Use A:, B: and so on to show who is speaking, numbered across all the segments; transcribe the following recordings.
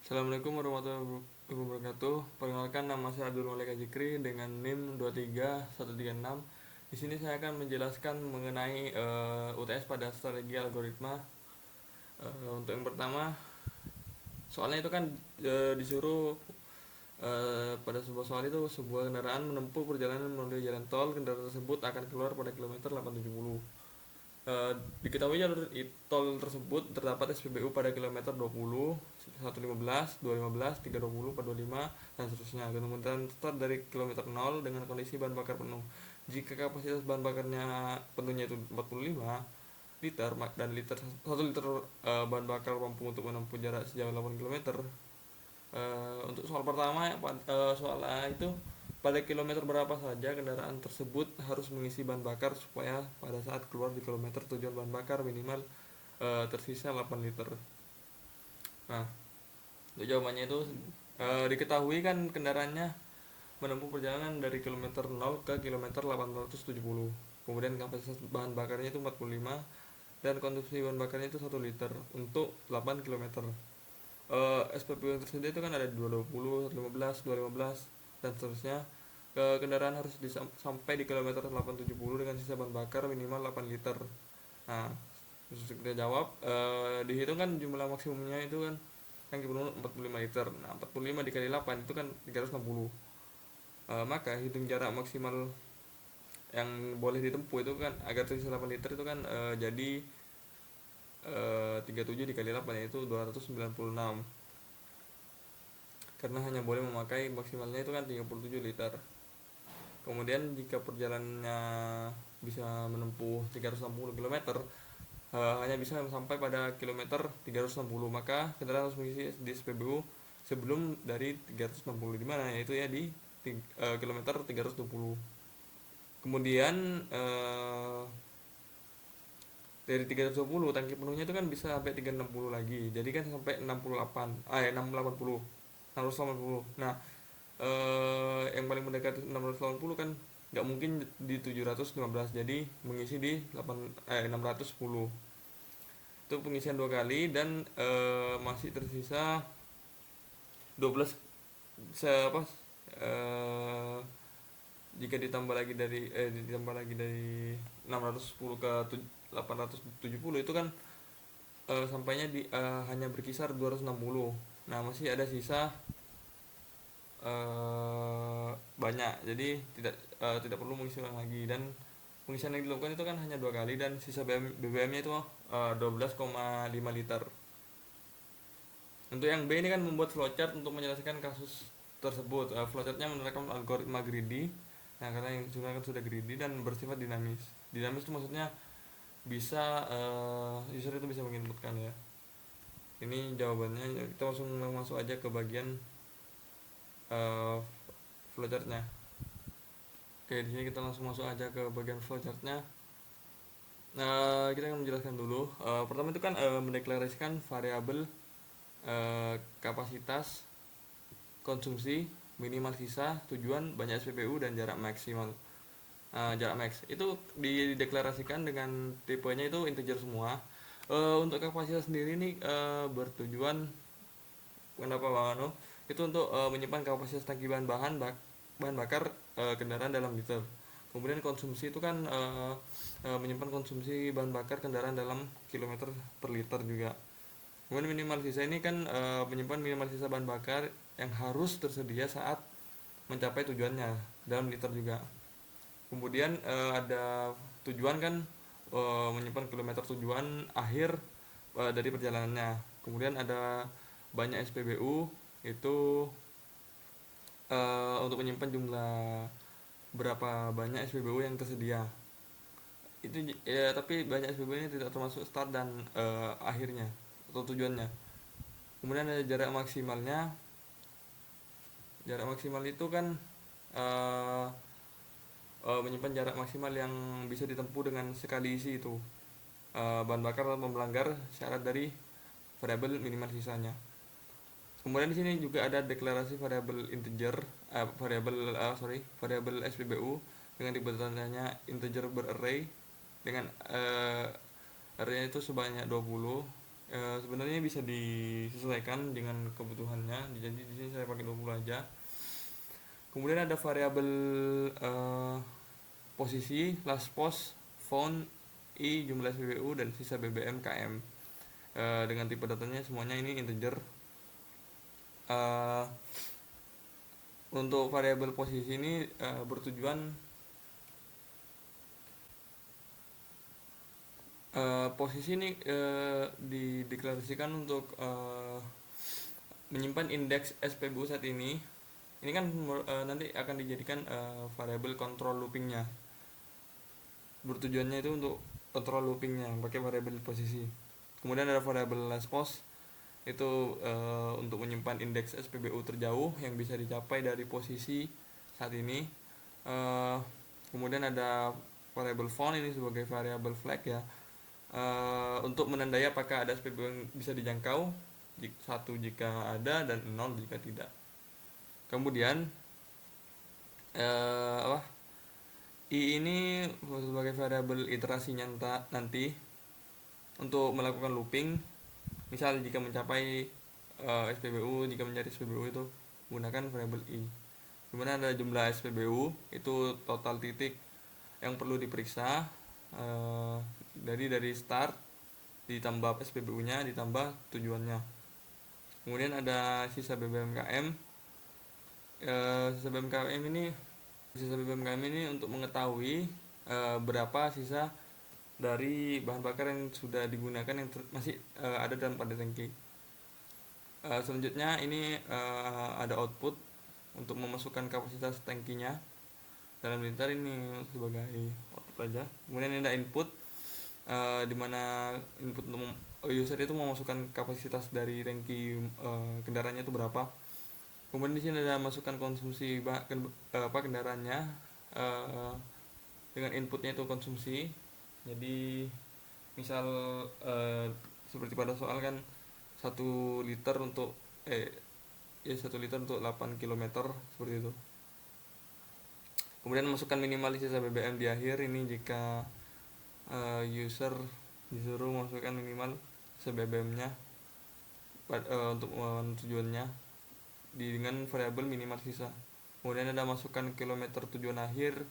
A: Assalamualaikum warahmatullahi wabarakatuh. Perkenalkan, nama saya Abdul Malik Ajikri dengan NIM 23136. Di sini saya akan menjelaskan mengenai UTS pada strategi algoritma. Untuk yang pertama, soalnya itu kan disuruh pada sebuah soal itu sebuah kendaraan menempuh perjalanan melalui jalan tol. Kendaraan tersebut akan keluar pada kilometer 870. Eh, Diketahui jalur tol tersebut terdapat SPBU pada kilometer 20, 115, 215, 320, 425, dan seterusnya. Kemudian start dari kilometer 0 dengan kondisi bahan bakar penuh. Jika kapasitas bahan bakarnya penuhnya itu 45 liter dan 1 liter bahan bakar mampu untuk menempuh jarak sejauh 8 kilometer. Untuk soal pertama, soal A itu pada kilometer berapa saja kendaraan tersebut harus mengisi bahan bakar supaya pada saat keluar di kilometer tujuan bahan bakar minimal tersisa 8 liter. Nah, untuk jawabannya itu diketahui kan kendaraannya menempuh perjalanan dari kilometer 0 ke kilometer 870. Kemudian kapasitas bahan bakarnya itu 45 dan konsumsi bahan bakarnya itu 1 liter untuk 8 kilometer. SPBU yang tersedia itu kan ada 220, 115, 215, dan seterusnya. Kendaraan harus sampai di kilometer 870 dengan sisa bahan bakar minimal 8 liter. Nah, terus kita jawab, dihitung kan jumlah maksimumnya itu kan tangki penuh 45 liter. Nah, 45 dikali 8 itu kan 360. Maka hitung jarak maksimal yang boleh ditempuh itu kan agar tersisa 8 liter itu kan jadi 37 dikali 8 yaitu 296, karena hanya boleh memakai maksimalnya itu kan 37 liter. Kemudian jika perjalanannya bisa menempuh 360 km, hanya bisa sampai pada kilometer 360, maka kendaraan harus mengisi di SPBU sebelum dari 360, di mana yaitu ya di kilometer 320. Kemudian dari 320 tangki penuhnya itu kan bisa sampai 360 lagi, jadi kan sampai 68, 680, 680. Nah, yang paling mendekat 680 kan nggak mungkin di 715, jadi mengisi di 610. Itu pengisian 2 kali dan masih tersisa 12 apa eh, jika ditambah lagi dari 610 ke 870 itu kan sampainya hanya berkisar 260. Nah, masih ada sisa banyak, jadi tidak perlu mengisi ulang lagi. Dan pengisian yang dilakukan itu kan hanya 2 kali dan sisa BBM-nya itu 12,5 liter. Untuk yang B ini kan membuat flowchart untuk menyelesaikan kasus tersebut. Flowchartnya menerapkan algoritma greedy. Nah, karena yang sebenarnya kan sudah greedy dan bersifat dinamis. Dinamis itu maksudnya bisa user itu bisa menginputkan ya. Ini jawabannya, kita langsung masuk aja ke bagian flowchartnya. Oke, di sini kita langsung masuk aja ke bagian flowchartnya. Nah, kita akan menjelaskan dulu. Pertama itu kan mendeklarasikan variabel kapasitas, konsumsi, minimal sisa, tujuan, banyak SPBU, dan jarak maksimal. Jarak max itu dideklarasikan dengan tipenya itu integer semua. Untuk kapasitas sendiri ini bertujuan, kenapa Bang Ano? Itu untuk menyimpan kapasitas tangki bahan bakar kendaraan dalam liter. Kemudian konsumsi itu kan menyimpan konsumsi bahan bakar kendaraan dalam kilometer per liter juga. Kemudian minimal sisa ini kan menyimpan minimal sisa bahan bakar yang harus tersedia saat mencapai tujuannya dalam liter juga. Kemudian ada tujuan kan, menyimpan kilometer tujuan akhir dari perjalanannya. Kemudian ada banyak SPBU itu untuk menyimpan jumlah berapa banyak SPBU yang tersedia. Itu ya, tapi banyak SPBU ini tidak termasuk start dan akhirnya atau tujuannya. Kemudian ada jarak maksimalnya. Jarak maksimal itu kan uh, menyimpan jarak maksimal yang bisa ditempuh dengan sekali isi itu bahan bakar tanpa melanggar syarat dari variabel minimal sisanya. Kemudian di sini juga ada deklarasi variabel integer, variabel SPBU dengan tipe tandanya integer berarray dengan array itu sebanyak 20. Sebenarnya bisa disesuaikan dengan kebutuhannya, jadi di sini saya pakai 20 aja. Kemudian ada variabel eh, posisi, last post, font, i, jumlah SPBU, dan sisa BBM KM. Dengan tipe datanya semuanya ini integer. Eh, untuk variabel posisi ini bertujuan posisi ini dideklarasikan untuk menyimpan indeks SPBU saat ini. Ini kan nanti akan dijadikan variabel control loopingnya. Bertujuannya itu untuk control loopingnya pakai variabel posisi. Kemudian ada variabel last post, itu untuk menyimpan indeks SPBU terjauh yang bisa dicapai dari posisi saat ini. Uh, Kemudian ada variabel font, ini sebagai variabel flag ya, untuk menandai apakah ada SPBU yang bisa dijangkau, satu jika ada dan 0 jika tidak. Kemudian apa, i ini sebagai variabel iterasi nanti untuk melakukan looping. Misal jika mencapai SPBU, jika mencari SPBU itu gunakan variabel i. Kemudian ada jumlah SPBU, itu total titik yang perlu diperiksa dari start ditambah SPBU-nya ditambah tujuannya. Kemudian ada sisa BBM-KM. Sisa BBM-KM ini untuk mengetahui berapa sisa dari bahan bakar yang sudah digunakan yang masih ada dalam pada tangki. Selanjutnya ini ada output untuk memasukkan kapasitas tangkinya dalam liter, ini sebagai output aja. Kemudian ada input, di mana input untuk user itu memasukkan kapasitas dari tangki kendaraannya itu berapa. Kemudian di sini ada masukkan konsumsi kendaraannya dengan inputnya itu konsumsi. Jadi misal seperti pada soal kan 1 liter untuk 1 liter untuk 8 km seperti itu. Kemudian masukkan minimal sisa BBM di akhir, ini jika user disuruh masukkan minimal sisa BBM-nya untuk tujuannya dengan variabel minimal sisa. Kemudian ada masukkan kilometer tujuan akhir,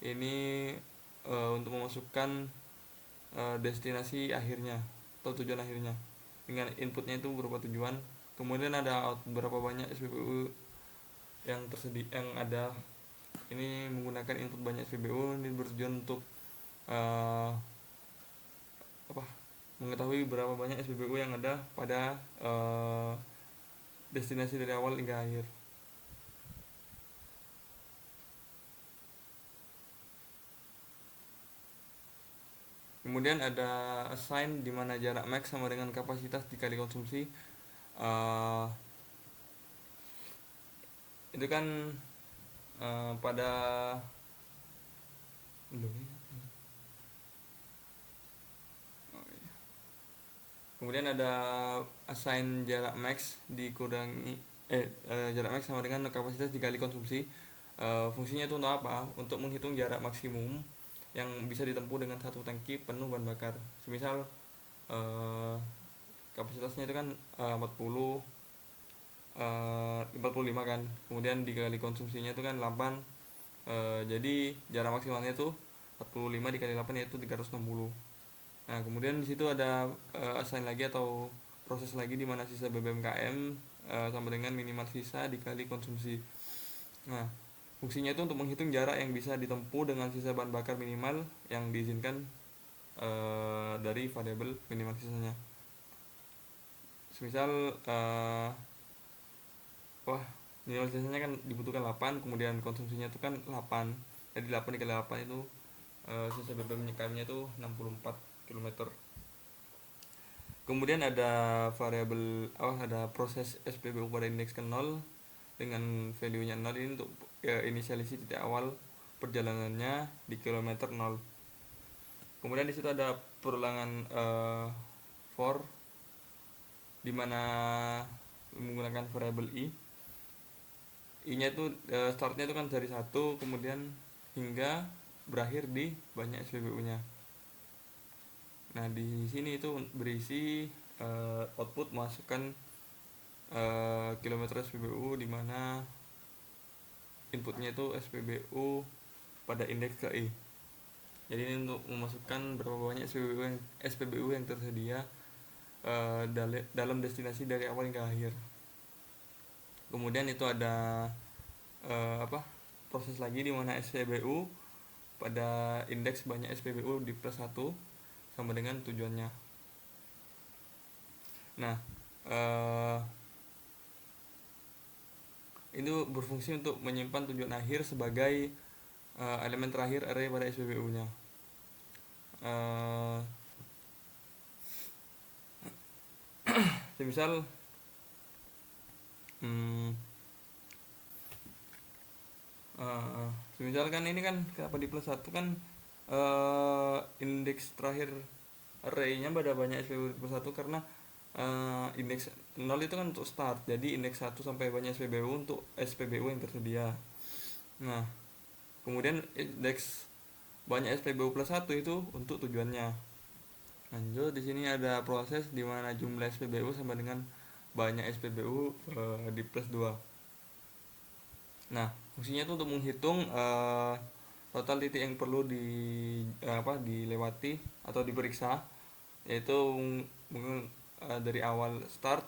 A: ini untuk memasukkan destinasi akhirnya atau tujuan akhirnya dengan inputnya itu berupa tujuan. Kemudian ada berapa banyak SPBU yang tersedia yang ada, ini menggunakan input banyak SPBU. Ini bertujuan untuk mengetahui berapa banyak SPBU yang ada pada destinasi dari awal hingga akhir. Kemudian ada assign, di mana jarak max sama dengan kapasitas dikali konsumsi. Itu kan pada kemudian ada assign jarak max dikurangi jarak max sama dengan kapasitas dikali konsumsi. Fungsinya itu untuk apa? Untuk menghitung jarak maksimum yang bisa ditempuh dengan satu tangki penuh bahan bakar. Semisal kapasitasnya itu kan 45 kan, kemudian dikali konsumsinya itu kan 8, jadi jarak maksimalnya itu 45 dikali 8 yaitu 360. Nah kemudian di situ ada assign lagi atau proses lagi, di mana sisa BBM-KM sama dengan minimal sisa dikali konsumsi. Nah fungsinya itu untuk menghitung jarak yang bisa ditempuh dengan sisa bahan bakar minimal yang diizinkan dari variabel minimal sisanya. Misal minimal sisanya kan dibutuhkan 8, kemudian konsumsinya itu kan 8, jadi 8 dikali 8 itu sisa BBM-nya itu 64 km. Kemudian ada variabel ada proses SPBU pada indeks ke 0 dengan value-nya 0, ini untuk inisialisasi titik awal perjalanannya di kilometer 0. Kemudian di situ ada perulangan for, di mana menggunakan variabel i-nya itu startnya itu kan dari 1, kemudian hingga berakhir di banyak SPBU-nya. Nah di sini itu berisi output masukkan kilometer SPBU, di mana inputnya itu SPBU pada indeks KI. Jadi ini untuk memasukkan berapa banyak SPBU yang tersedia dalam destinasi dari awal hingga akhir. Kemudian itu ada proses lagi di mana SPBU pada indeks banyak SPBU di plus 1 sama dengan tujuannya. Nah, itu berfungsi untuk menyimpan tujuan akhir sebagai elemen terakhir array pada SPBU-nya. Semisal semisal kan ini kan kenapa di plus 1 kan indeks terakhir array-nya pada banyak SPBU di plus 1 karena indeks 0 itu kan untuk start, jadi indeks 1 sampai banyak SPBU untuk SPBU yang tersedia. Nah, kemudian indeks banyak SPBU plus 1 itu untuk tujuannya. Lanjut, di sini ada proses di mana jumlah SPBU sama dengan banyak SPBU di plus 2. Nah, fungsinya itu untuk menghitung total titik yang perlu dilewati atau diperiksa, yaitu dari awal start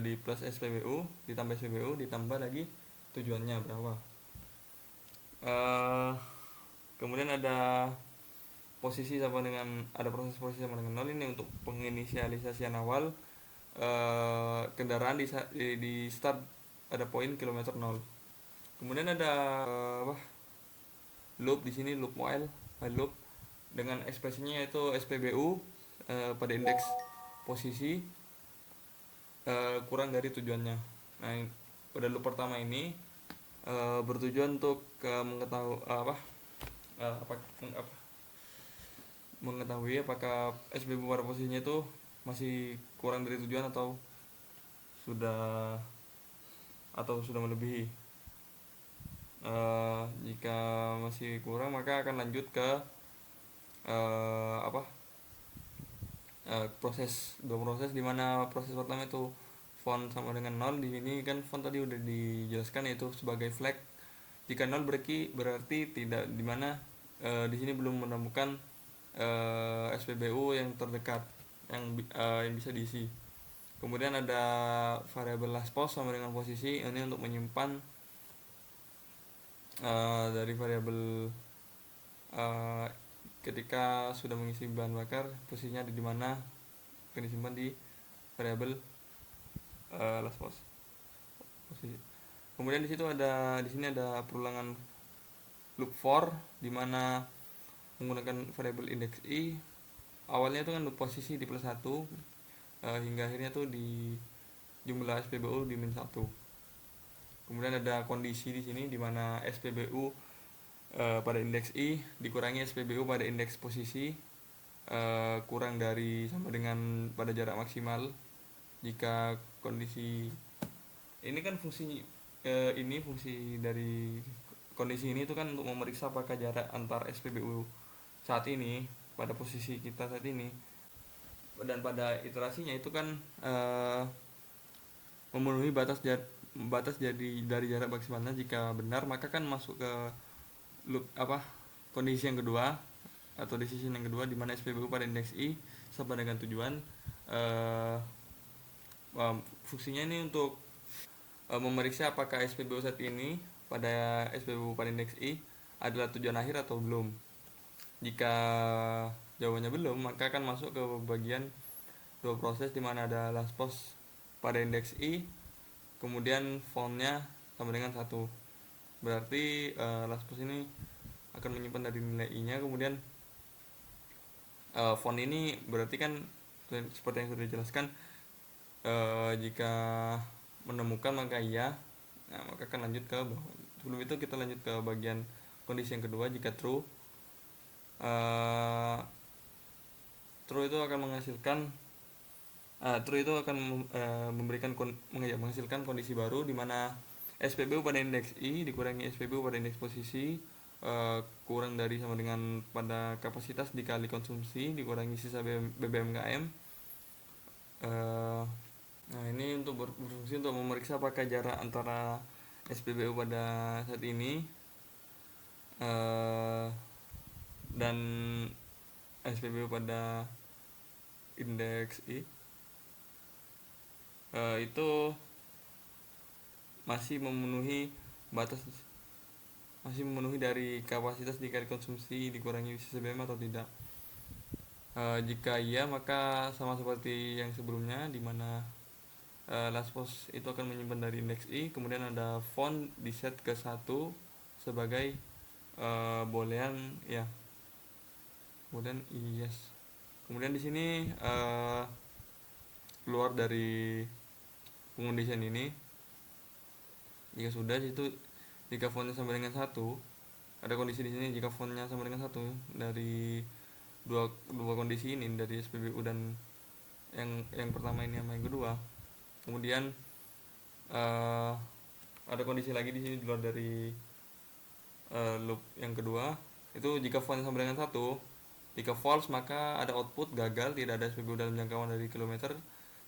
A: di plus SPBU ditambah SPBU ditambah lagi tujuannya berapa. Kemudian ada proses posisi sama dengan 0 ini untuk penginisialisasian awal kendaraan di start ada poin kilometer 0. Kemudian ada loop di sini, loop while loop dengan ekspresinya yaitu SPBU pada indeks posisi kurang dari tujuannya. Nah, pada loop pertama ini bertujuan untuk mengetahui apakah SPBU pada posisinya itu masih kurang dari tujuan atau sudah melebihi. Jika masih kurang maka akan lanjut ke dua proses, di mana proses pertama itu font sama dengan 0. Di sini kan font tadi udah dijelaskan yaitu sebagai flag. Jika 0 berarti tidak, di mana di sini belum menemukan SPBU yang terdekat yang bisa diisi. Kemudian ada variabel last post sama dengan posisi, ini untuk menyimpan dari variabel ketika sudah mengisi bahan bakar, posisinya ada di mana akan disimpan di variabel last post posisi. Kemudian di sini ada perulangan loop for, di mana menggunakan variabel index i. Awalnya itu kan loop posisi di plus 1 hingga akhirnya tuh di jumlah SPBU di min 1. Kemudian ada kondisi di sini, di mana SPBU pada indeks i dikurangi SPBU pada indeks posisi kurang dari sama dengan pada jarak maksimal. Jika kondisi ini kan fungsi dari kondisi ini itu kan untuk memeriksa apakah jarak antar SPBU saat ini pada posisi kita saat ini, dan pada iterasinya itu kan memenuhi batas dari jarak maksimalnya. Jika benar maka kan masuk ke loop kondisi yang kedua atau decision yang kedua, di mana SPBU pada indeks i sama dengan tujuan. Fungsinya ini untuk memeriksa apakah SPBU saat ini pada SPBU pada indeks i adalah tujuan akhir atau belum. Jika jawabannya belum, maka akan masuk ke bagian dua proses, di mana ada last post pada indeks i, kemudian fontnya sama dengan 1. Berarti last post ini akan menyimpan dari nilai i nya, kemudian font ini berarti kan seperti yang sudah dijelaskan, jika menemukan maka iya. Nah, maka akan lanjut ke bawah. Sebelum itu kita lanjut ke bagian kondisi yang kedua. Jika true, true itu akan menghasilkan menghasilkan kondisi baru, di mana SPBU pada indeks i dikurangi SPBU pada indeks posisi kurang dari sama dengan pada kapasitas dikali konsumsi dikurangi sisa BBM KM. Eh, nah, ini untuk berfungsi untuk memeriksa apakah jarak antara SPBU pada saat ini eh, dan SPBU pada indeks I itu masih memenuhi batas, masih memenuhi dari kapasitas jika dikonsumsi dikurangi sisa BBM atau tidak. Jika iya, maka sama seperti yang sebelumnya, di mana last post itu akan menyimpan dari indeks I, kemudian ada font di set ke 1 sebagai boolean ya, boolean yes. Kemudian di sini keluar dari pengondisian ini, jika sudah itu, jika fontnya sama dengan 1, ada kondisi di sini, jika fontnya sama dengan 1 dari dua kondisi ini, dari SPBU dan yang pertama ini sama yang kedua. Kemudian uh, ada kondisi lagi di sini di luar dari loop yang kedua, itu jika fontnya sama dengan 1, jika false maka ada output gagal, tidak ada SPBU dalam jangkauan dari kilometer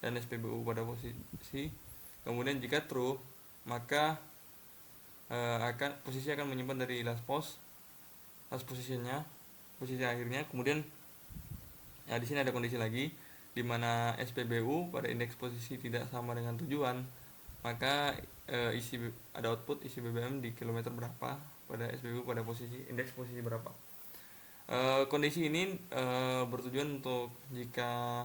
A: dan SPBU pada posisi. Kemudian jika true, maka posisi akan menyimpan dari last posisinya, posisi akhirnya. Kemudian ya, di sini ada kondisi lagi, di mana SPBU pada indeks posisi tidak sama dengan tujuan, maka ada output isi BBM di kilometer berapa pada SPBU pada posisi indeks posisi berapa. Kondisi ini bertujuan untuk jika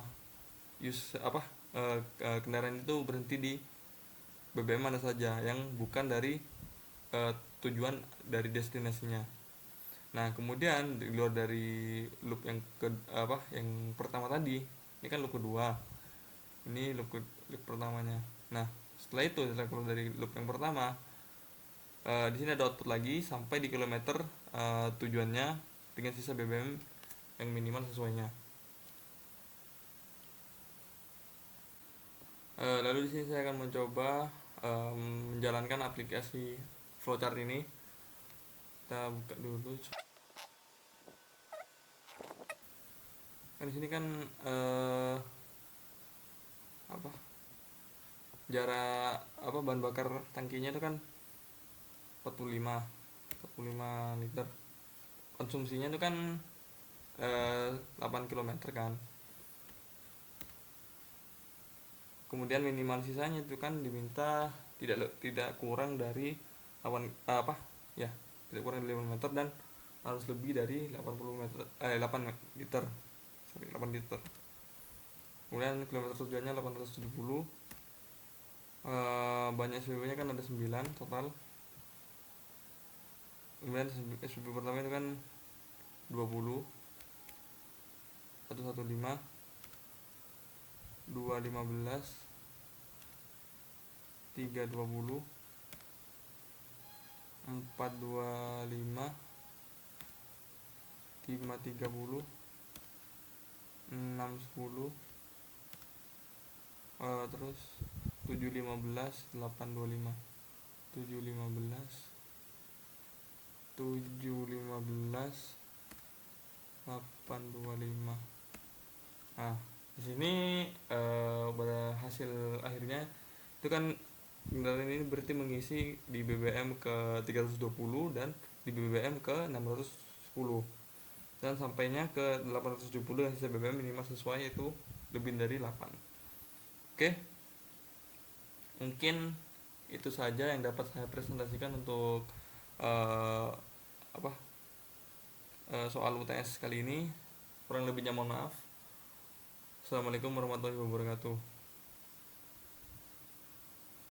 A: kendaraan itu berhenti di BBM mana saja yang bukan dari tujuan dari destinasinya. Nah, kemudian di luar dari loop yang pertama tadi, ini kan loop kedua, ini loop pertamanya. Nah, setelah keluar dari loop yang pertama, di sini ada output lagi sampai di kilometer tujuannya dengan sisa BBM yang minimal sesuainya. Lalu di sini saya akan mencoba menjalankan aplikasi flowchart ini. Kita buka dulu. Kan di sini kan jarak bahan bakar tangkinya itu kan 45 liter. Konsumsinya itu kan 8 km kan. Kemudian minimal sisanya itu kan diminta tidak kurang dari 8 tidak kurang dari 5 meter dan harus lebih dari 8 liter. 8 liter. Kemudian kilometer tujuannya 870. Banyak SPB nya kan ada 9 total. Kemudian SPB pertama itu kan 20, 115, 215, 320, 425, 530, 610, terus 715, 825, 715, 825. Nah, di sini pada hasil akhirnya itu kan kendaraan ini berarti mengisi di BBM ke 320 dan di BBM ke 610, dan sampainya ke 870 dan sisa BBM minimal sesuai itu lebih dari 8. Oke, mungkin itu saja yang dapat saya presentasikan untuk uh, soal UTS kali ini. Kurang lebihnya mohon maaf. Assalamualaikum warahmatullahi wabarakatuh.